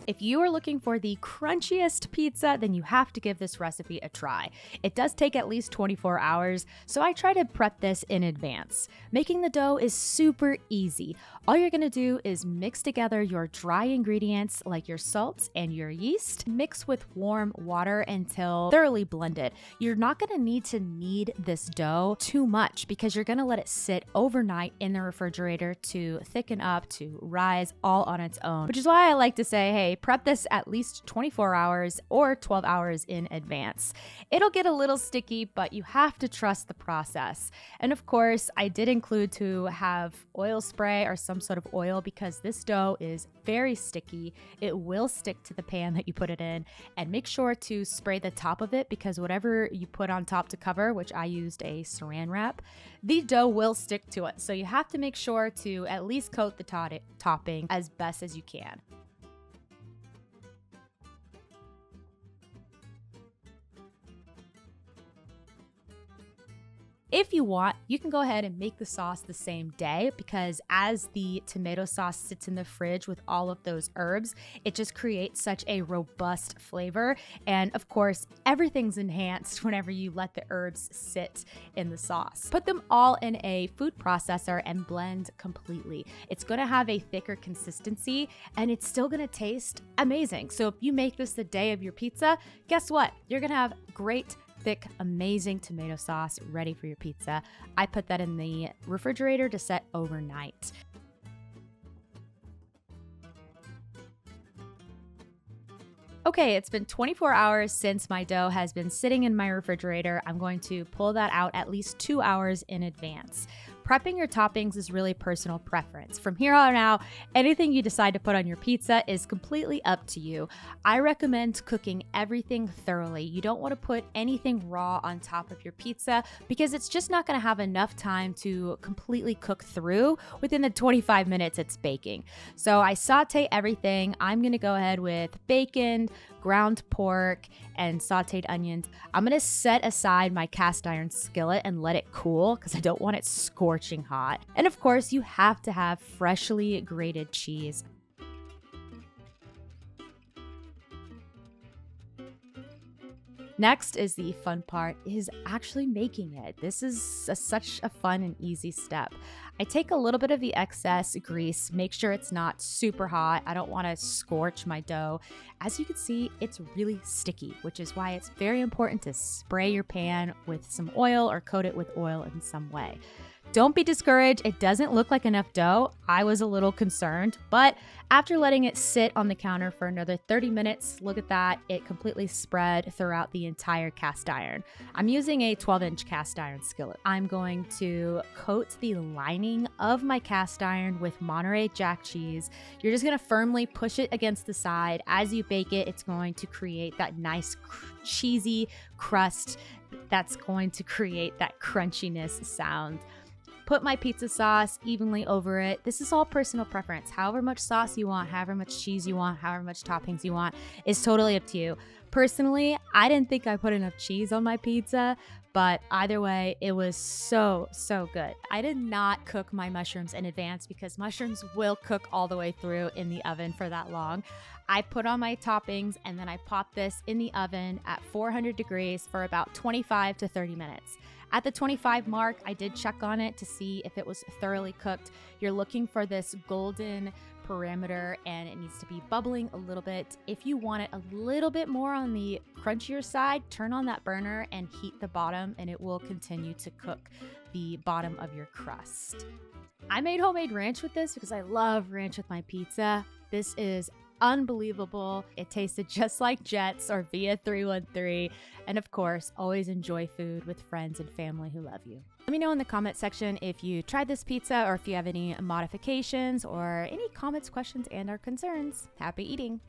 If you are looking for the crunchiest pizza, then you have to give this recipe a try. It does take at least 24 hours, so I try to prep this in advance. Making the dough is super easy. All you're gonna do is mix together your dry ingredients like your salt and your yeast. Mix with warm water until thoroughly blended. You're not gonna need to knead this dough too much because you're gonna let it sit overnight in the refrigerator to thicken up, to rise all on its own, which is why I like to say, hey, prep this at least 24 hours or 12 hours in advance. It'll get a little sticky, but you have to trust the process. And of course, I did include to have oil spray or some sort of oil because this dough is very sticky. It will stick to the pan that you put it in, and make sure to spray the top of it because whatever you put on top to cover, which I used a saran wrap, the dough will stick to it. So you have to make sure to at least coat the topping as best as you can. If you want, you can go ahead and make the sauce the same day because as the tomato sauce sits in the fridge with all of those herbs, it just creates such a robust flavor. And of course, everything's enhanced whenever you let the herbs sit in the sauce. Put them all in a food processor and blend completely. It's gonna have a thicker consistency and it's still gonna taste amazing. So if you make this the day of your pizza, guess what? You're gonna have great thick, amazing tomato sauce ready for your pizza. I put that in the refrigerator to set overnight. Okay, it's been 24 hours since my dough has been sitting in my refrigerator. I'm going to pull that out at least 2 hours in advance. Prepping your toppings is really personal preference. From here on out, anything you decide to put on your pizza is completely up to you. I recommend cooking everything thoroughly. You don't want to put anything raw on top of your pizza because it's just not going to have enough time to completely cook through within the 25 minutes it's baking. So I saute everything. I'm going to go ahead with bacon, ground pork, and sauteed onions. I'm gonna set aside my cast iron skillet and let it cool because I don't want it scorching hot. And of course, you have to have freshly grated cheese. Next is the fun part, is actually making it. This is such a fun and easy step. I take a little bit of the excess grease, make sure it's not super hot. I don't want to scorch my dough. As you can see, it's really sticky, which is why it's very important to spray your pan with some oil or coat it with oil in some way. Don't be discouraged. It doesn't look like enough dough. I was a little concerned, but after letting it sit on the counter for another 30 minutes, look at that. It completely spread throughout the entire cast iron. I'm using a 12-inch cast iron skillet. I'm going to coat the lining of my cast iron with Monterey Jack cheese. You're just going to firmly push it against the side. As you bake it, it's going to create that nice cheesy crust that's going to create that crunchiness sound. Put my pizza sauce evenly over it. This is all personal preference. However much sauce you want, however much cheese you want, however much toppings you want is totally up to you. Personally, I didn't think I put enough cheese on my pizza, but either way, it was so good. I did not cook my mushrooms in advance because mushrooms will cook all the way through in the oven for that long. I put on my toppings and then I popped this in the oven at 400 degrees for about 25 to 30 minutes. At the 25 mark, I did check on it to see if it was thoroughly cooked. You're looking for this golden parameter and it needs to be bubbling a little bit. If you want it a little bit more on the crunchier side, turn on that burner and heat the bottom and it will continue to cook the bottom of your crust. I made homemade ranch with this because I love ranch with my pizza. This is unbelievable. It tasted just like Jets or Via 313. And of course, always enjoy food with friends and family who love you. Let me know in the comment section if you tried this pizza or if you have any modifications or any comments, questions, and or concerns. Happy eating!